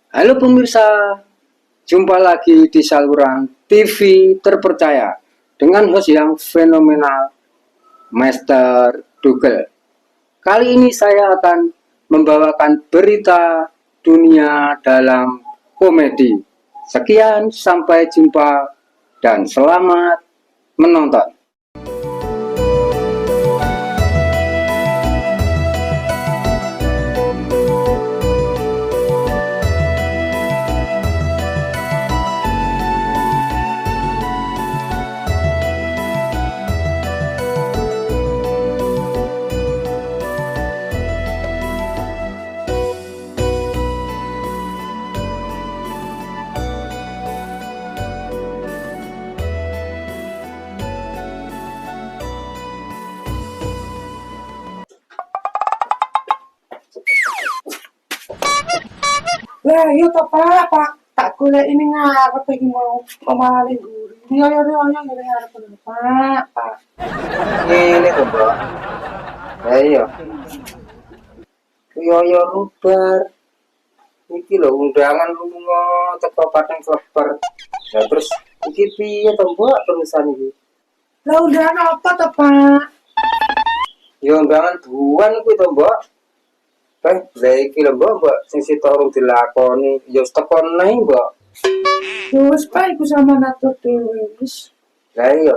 Halo pemirsa, jumpa lagi di saluran TV terpercaya dengan host yang fenomenal, Master Dougal. Kali ini saya akan membawakan berita dunia dalam komedi. Sekian, sampai jumpa dan selamat menonton. Lah, iya toh Pak, tak golek ini ngarep iki mau pemaling guri. Yo ngarep lho, Pak. Ini tuh, Mbak. Ayo, yo lubar. Iki lho undangan lunga teko Padang Kleber. Nah, terus iki piye to, Mbak, terusan iki? Lah undangan apa toh, Pak? Ya undangan buan kuwi to, Mbak. Lah iki lho, Mbak, sing sitok urung dilakoni. Ya wis teko neh, Mbak. Terus Pak iku sama natur dhewe wis. Lah iya,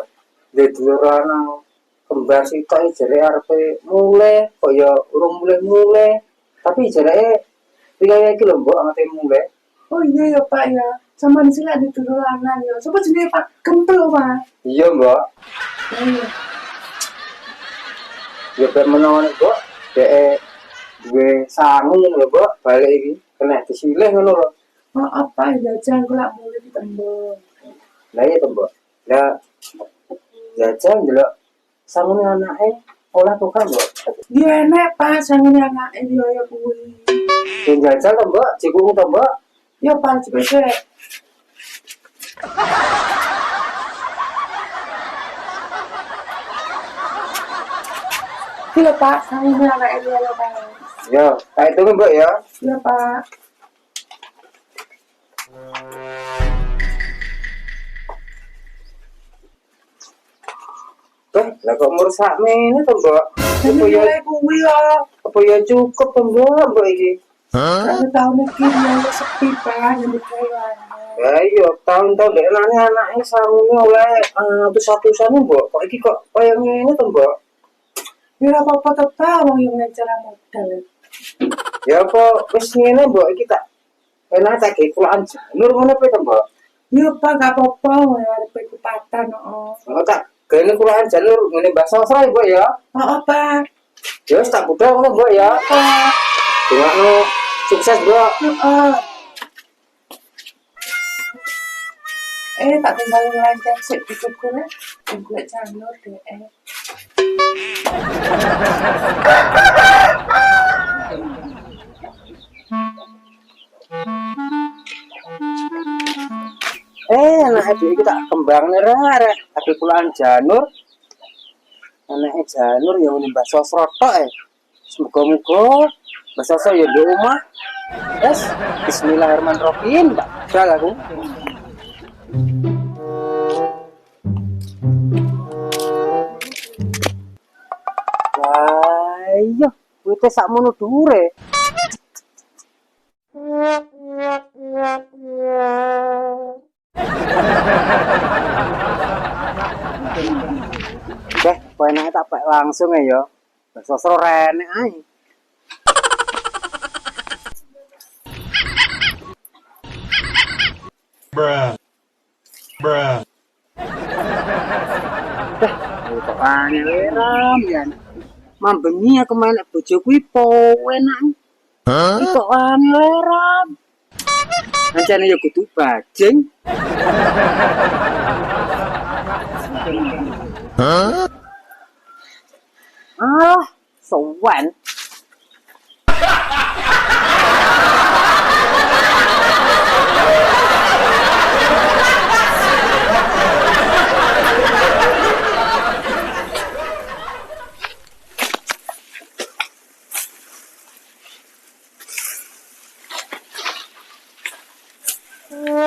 di dulur ana kembar sitok iki jare arepe mulai, kok ya urung mulai. Tapi jareke piye iki lho, Mbak, amate mulai. Oh iya ya Pak ya. Sama sing lak dituluranan ya. Sopo jenenge Pak? Gempel Pak. Iya, Mbak. Iya. Ya ben menawa Mbak, dhek duwe sangu ngono lho, Mbak, balik iki kena disilih ngono lho. Oh apa ya jangan kulak mulai ditembung. Lah iya to, Mbak. Lah jajan ndelok sangune anake oleh bukan, Mbak. Ya enek Pak sangune anake yo kuwi. Sing jajal to, Mbak, jikung to, Mbak. Yo Pak cepet. Iya Pak, sangune anake yo Pak. Ya, tak itu Mbak ya. Iya Pak. Lah kok merusak ini to, Mbak? Jadi mulai kuwi ya. Apa ya cukup to, Mbak iki? Satu tahun iki ya sepi Pak, jadi kayak Ya iya, tahun-tahun dek anake sangune oleh satu-satusan, Mbak. Kok iki kok kaya ngene to, Mbak? ya apa-apa tetap wong yang ngecara modal. Ya apa wis ngene, Mbak, iki tak enak tak ge kulaan janur ngono pe to, Mbak? Ya Pak, gak apa-apa, ya ada kupatan, oh. Oh tak gene kulaan janur ngene Mbak Sosro, Mbak ya. Oh Pak. Ya wis tak budal ngono, Mbak ya. Pak. Dongakno sukses, Mbak. Heeh. Tak tinggal ngelancang sik dikukur ya. Tunggu janur deh. Anake dhewe iki tak kembangne rek. Ade kulaan janur. Anake janur ya ngene Mbak Sosro tok Semoga-moga Mbak Sosro ya ndek omah. Wes, bismillahirrahmanirrahim. Tak budal aku. Iya, kuwi sakmono dhuwure. Kok enake tak pek langsung ya. Mbak Sosro renek ae. Bruh. Kok aneh ram ya. Mambengi aku main nek bojo kuwi po enak. Kok aneh ram. Ancane ya kudu bajing. Sowan.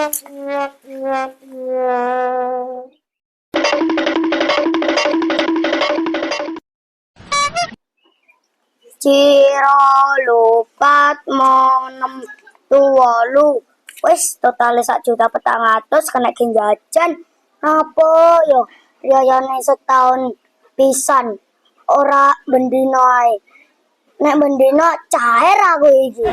Ciro lupat monem tuwolu. Wis totale 1.400.000 kena ki jajan. Apa yo riyane setahun pisan ora bendino ae. Nek bendino cair aku iki.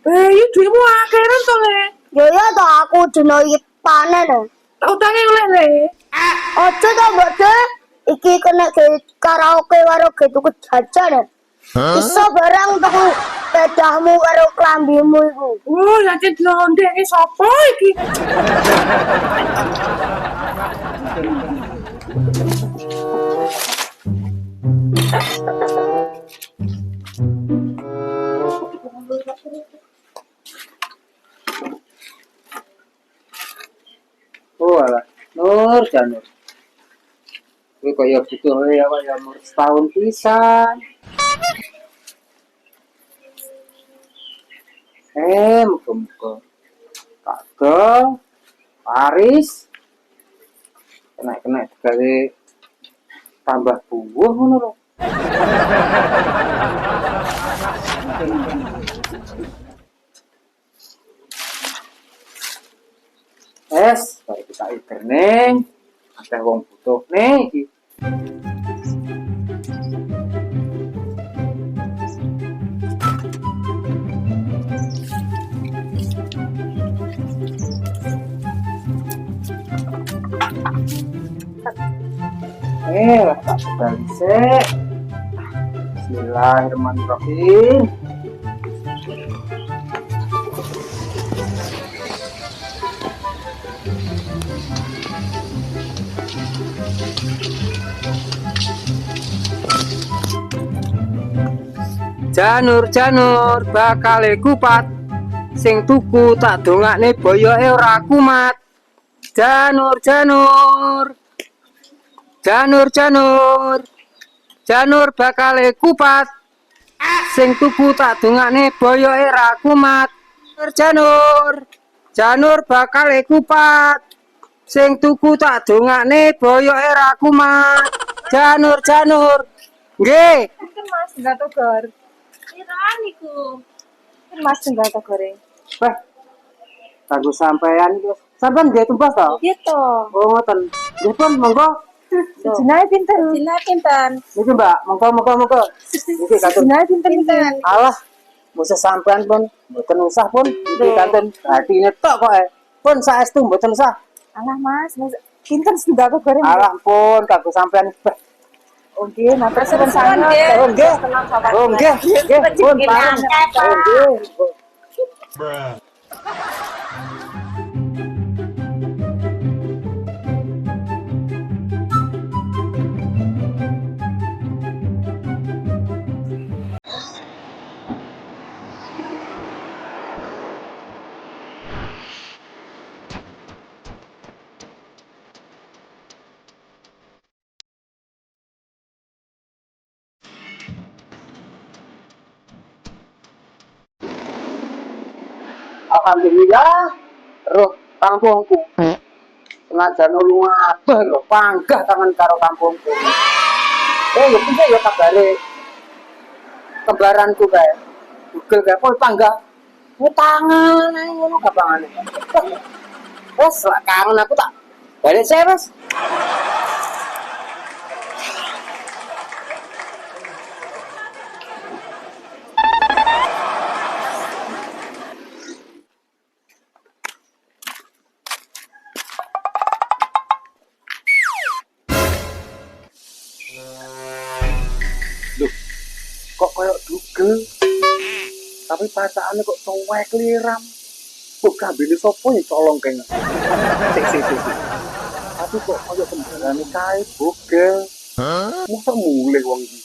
Iya duitmu akhiran to, Le. Yo yo to aku dino iki panen. Tak utangi oleh, Le. Ojo to, Mbok De. Iki kena ke karaoke karo ke tuku jajan. Iso barang tuku pedahmu karo klambimu iku. Oh, yang jadi londek sapa iki? Oh alah, Nur Janur. Kowe kaya butuh ya kaya umur setahun pisan. Muga-muga kagak Paris kena gawe tambah buah ngono lho. Baru kita iker nih. Ada wong butuh nih iki. Tak balik. Bismillahirrahmanirrahim. Janur bakale kupat sing tuku tak dongakne boyoke ora kumat. Janur bakale kupat sing tuku tak dongakne boyoke ora kumat. Janur bakale kupat sing tuku tak dongakne boyoke ora kumat. Janur nggih. Kan Mas enggak togar. Kiraan iku. Kan Mas enggak togare. Bah, kanggo sampean iki. Sampean nggih tumbas to? Gitu. Oh, ngoten. Nggih pun monggo. Jinae pinten? Jinae pinten? Niki Mbak, monggo. Niki katun. Jinae pinten? Alah, mosok sampean pun mboten usah pun. Niki katun atine tok kok. Pun saestu mboten usah. Alah Mas, pinten enggak togare. Alah pun kanggo sampean. Oh nggih, matur suwun sanget. Oh nggih. Oh nggih. Pun parem. Oh nggih. Alhamdulillah, roh kampungku. Senajan lunga abah lho, panggah tangan karo kampungku. Ya piye ya kabare kembaranku kae. Google kae kok panggah. Tangan ae ngono gapangane. Wes lak kangen aku tak balik saya, Mas. Kok koyo dugel tapi pacaane kok cuek liram kok gambine sapa ya colong kene sik tapi kok koyo kembarane kae bogel mosok mulih wong iki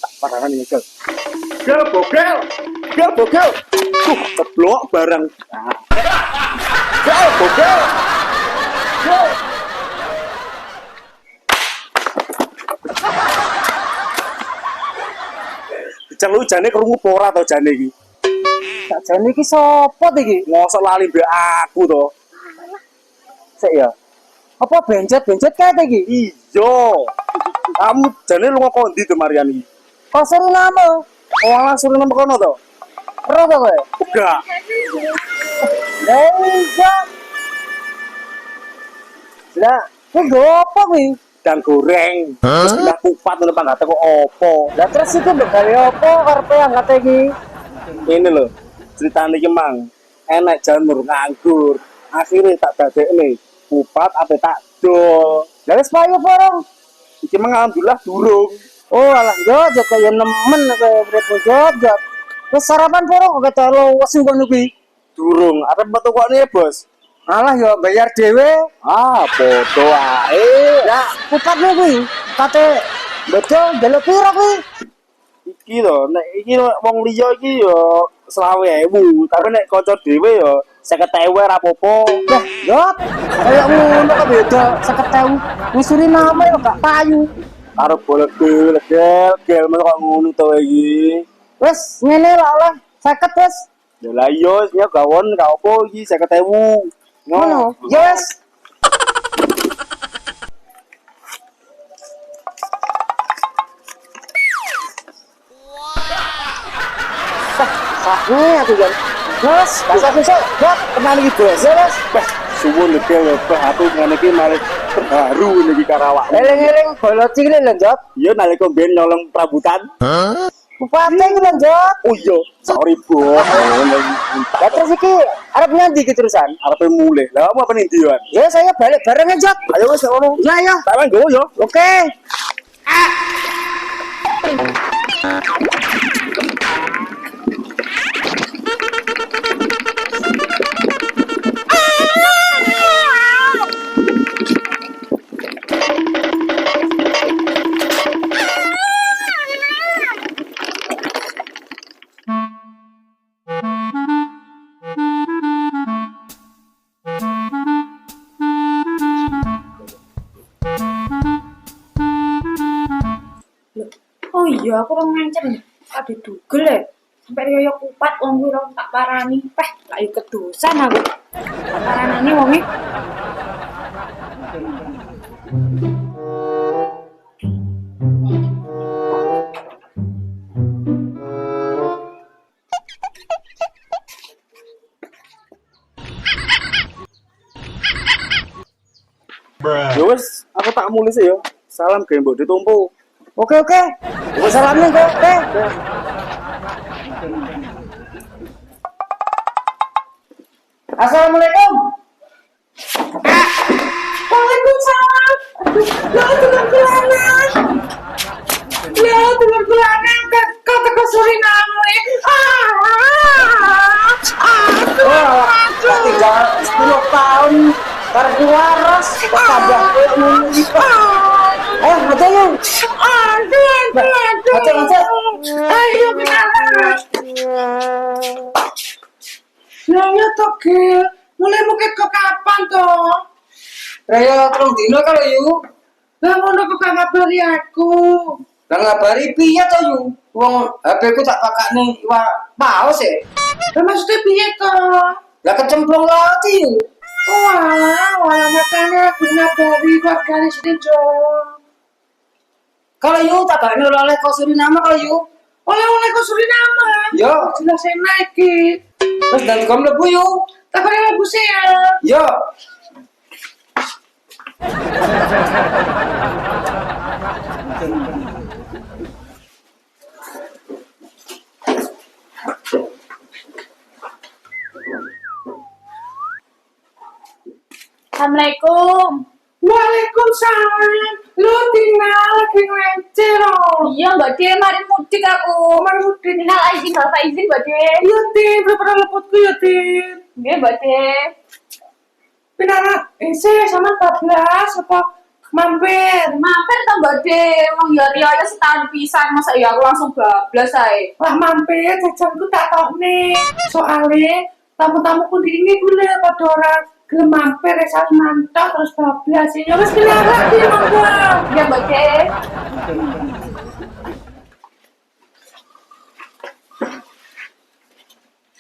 tak parani nyesel bogel bogel bogel. Ceblok barang. Bogel bogel. Cang lu jane krungu apa ora to jane iki? Tak jane iki sapa iki? Ngosok lali mbek aku to. Sik ya. Apa bencet-bencet kae ta iki? Iya. Kamu jane lu kok ndi to Mariani? Kok Suriname? Oh, langsung nang kono to. Ero to kowe? Enggak. Iya. Lah, kok gopo kuwi? Dan goreng. Terus pindah kupat ngono panggate kok opo? Lah terus iki mbok gawe apa karepe angkate iki? Ini lho, ceritane iki mang enek janur nganggur. Akhirnya tak dadekne kupat ape tak dol. Lah wis payu porong. Iki mang alhamdulillah durung. Oh alah jojot kaya nemen kaya brepo jojot. Wis sarapan porong kok telo wesu kono kuwi. Durung, arep metu kok nih, Bos. Alah yo bayar dhewe. Ah, foto ae. Lah kupatmu kuwi kate bedo delok piro kuwi? Iki lho, nek iki wong liya iki yo 20.000, tapi nek kanca dhewe yo 50.000 ora apa-apa. Lah, jot. Kayak ngono kok beda 50.000. Wis Suriname yo gak payu. Karo boleh gel men kok ngono to iki. Wis ngene lah oleh 50 wis. Ya lah iya, nya gawon gak apa iki 50.000. Ngono. Ya wis. Sakne aku kan. Wes, bahasa susah. Buat kenal iki bos. Ya wes. Suwun lho gel, aku ngene iki malah terharu iki karo awak. Eling-eling bolot cilik lho, Jot. Iya nalika ben nyolong rambutan. Bupati iki lho, Jot. Oh iya, sorry bos. Lah terus iki arep nyandi iki terusan. Arepe mulih. Lah kamu apa ning ndi, Wan? Ya saya balik bareng aja. Ayo wis ngono. Ya ya. Tak manggo yo. Oke. Oh iya, aku orang ngancam nih. Ada dugel ya. Sampai kaya kupat wong kuwi ora tak parani. Peh, lak yo kedosan aku. Tak paranane wonge. Ya wis, aku tak mulih sih yo. Salam ge mbok ditumpu. Oke oke. Wis salamnya kok. Oke. Assalamualaikum. Waalaikumsalam. Ya tulang-tulangan. Ya tulang-tulangan kau teko Suriname. Wah, tinggal 10 tahun karena waras kok tambah ngono iki. Aja yuk. Aja. Ayo kenapa? Nanya toh Gil, mulai mungkin kok kapan toh? Raya terus dino kalau yuk. Lah ngono kok gak ngabari aku. Lah ngabari piye to yuk? Wong HP ku tak pakakne iwak paus e. Lah maksudnya piye toh? Lah kecemplung laut yuk. Walah makanya aku ngabari warga sini Jawa. Kalau yuk tak bakne oleh ke Suriname kalau yuk. Oleh-oleh ke Suriname. Yo, Jelas enak iki. terus dan kamu lebu yuk. Tak boleh lagu ya. Yo. Assalamualaikum. Waalaikumsalam. Lu tinggal lagi ngecer. Iya, Mbak De, mari mudik aku. Mari mudik. Tinggal izin, bapak izin, Mbak De. Iya, Tin. Belum pernah lepotku ya, Tin. Nggih, Mbak De. Pinara, sama 14 apa Mampir. Mampir ta Mbak De, wong ya riyo setahun pisan masa ya aku langsung bablas ae. Lah mampir jajanku tak tokne. Soale tamu-tamuku di ini gue pada orang gelem mampir saling mantap terus bablas ya wis kenapa iki monggo. Ya Mbak De.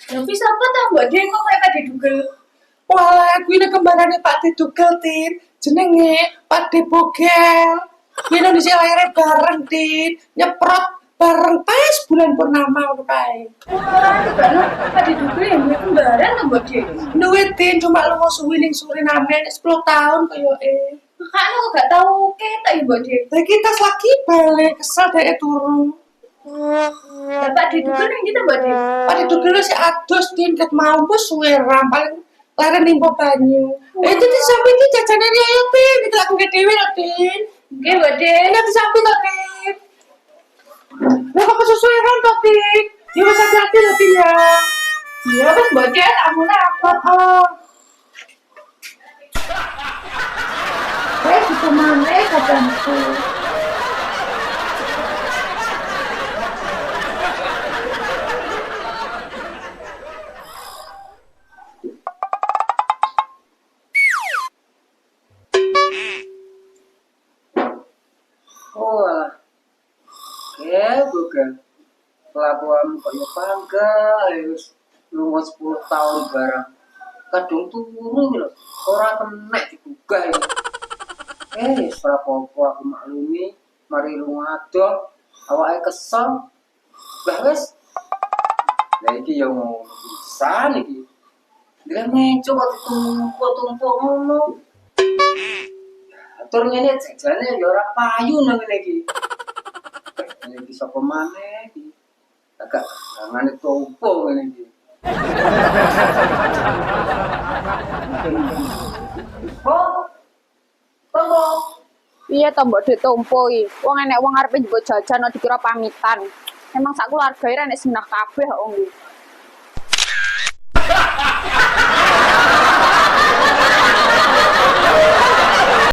Tapi siapa tau Mbak De kok kayak tadi dugel? Wah, aku ini kembarannya Pak De Tugel, Tin. Jenenge Pak De Bogel. Indonesia lahirnya bareng, Tin. Nyeprot bareng pas bulan purnama ngono kae. Wah, karena tadi dugel yang gue kembaran ta Mbak De. Duit, Tin, cuma lu mau suwi ning Suriname 10 tahun koyo Makanya aku gak tau ketok ya Mbak De. Lah kita lagi balik kesel dek turu. Ya Pak De dugel yang gitu Mbak De. Pak De Tugel si adus, Tin, ket mau wis suwe ram paling laren ning banyu. Itu di samping iki jajane ayo, Tin. Kita aku gede dhewe lho, Tin. Oke Mbak De. Ini di samping lho, Tin. Lah kok sesuai ram to, Tin? Ya wis hati-hati lho, Tin ya. Ya wis Mbak De, tak mulai aku. Bisa mana kataku. Oh, alah. Bukan. Kelakuan kaya pangga, wis lunga 10 tahun barang. Kadung turu lho, ora kena digugah iki. Ora apa-apa aku maklumi, mari lunga adoh, awake kesel. Lah wis. Lah iki yo ngono pisan iki. Dia meco kok ditumpuk-tumpuk ngono. Atur ngene jajane yo ora payu nang ngene iki. Iki sapa maneh iki? Agak ngane tumpuk ngene iki. Iya to Mbak De tompo iki. Wong enek wong arep njupuk jajan kok dikira pamitan. Emang sak keluarga ira nek senah kabeh kok ngene.